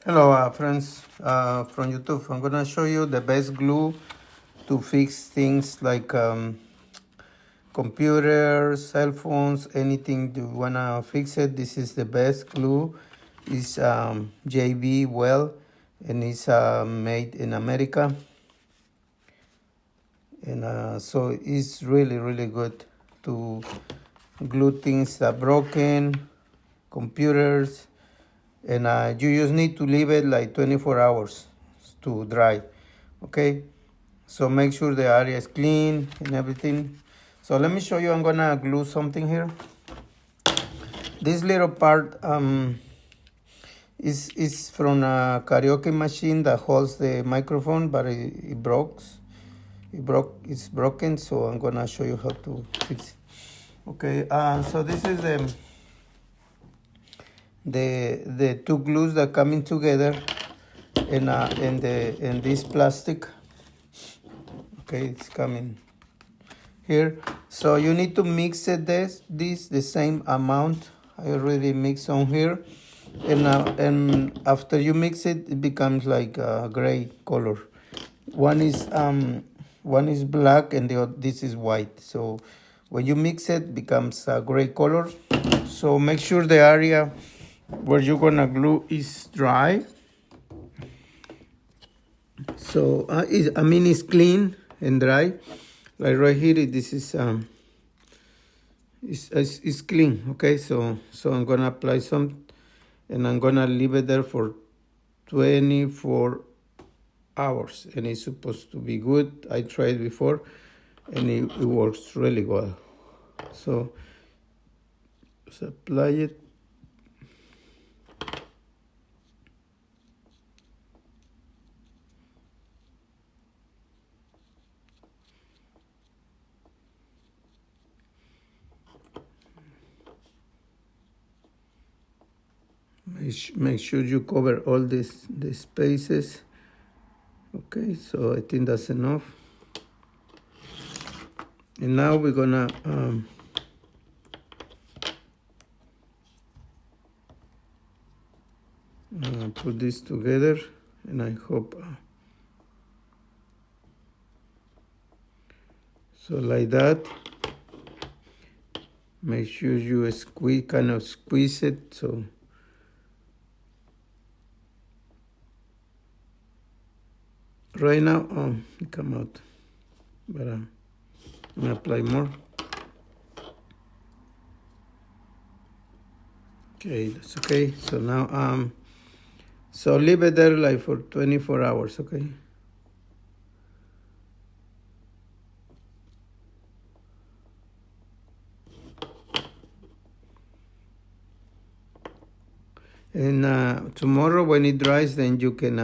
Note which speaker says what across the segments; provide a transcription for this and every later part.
Speaker 1: Hello friends from YouTube. I'm gonna show you the best glue to fix things like computers, cell phones, anything you wanna fix it. This is the best glue. It's JB Weld, and it's made in America, and so it's really good to glue things that are broken, computers, and you just need to leave it like 24 hours to dry. Okay, so make sure the area is clean and everything. So let me show you. I'm gonna glue something here. This little part is from a karaoke machine that holds the microphone, but it broke. It's broken, so I'm gonna show you how to fix it. Okay, so this is the two glues that coming together in this plastic. Okay, it's coming here. So you need to mix it this the same amount. I already mix on here, and after you mix it, it becomes like a gray color. One is black and this is white. So when you mix it, becomes a gray color. So make sure the area where you're gonna glue is dry. So it's clean and dry. Like right here, this is it's clean. Okay, so I'm gonna apply some, and I'm gonna leave it there for 24 hours, and it's supposed to be good. I tried before, and it works really well. So just apply it. Make sure you cover all the spaces. Okay, so I think that's enough. And now we're gonna put this together, and I hope so, like that. Make sure you squeeze it, so right now it come out, but I'm gonna apply more. Okay, that's okay. So now so leave it there like for 24 hours. Okay. And tomorrow when it dries, then you can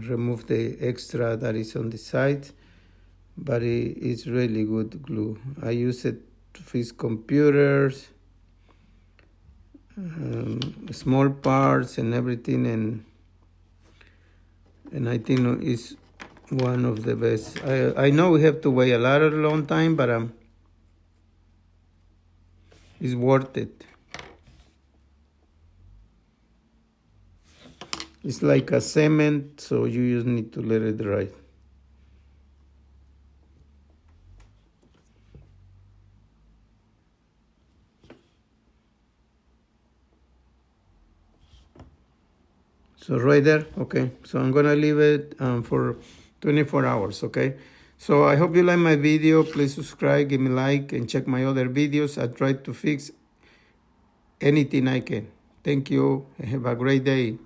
Speaker 1: remove the extra that is on the side. But it's really good glue. I use it to fix computers, small parts and everything, and I think it's one of the best. I know we have to wait a long time, but it's worth it. It's like a cement, so you just need to let it dry. So right there, okay. So I'm gonna leave it for 24 hours, okay? So I hope you like my video. Please subscribe, give me a like, and check my other videos. I try to fix anything I can. Thank you, and have a great day.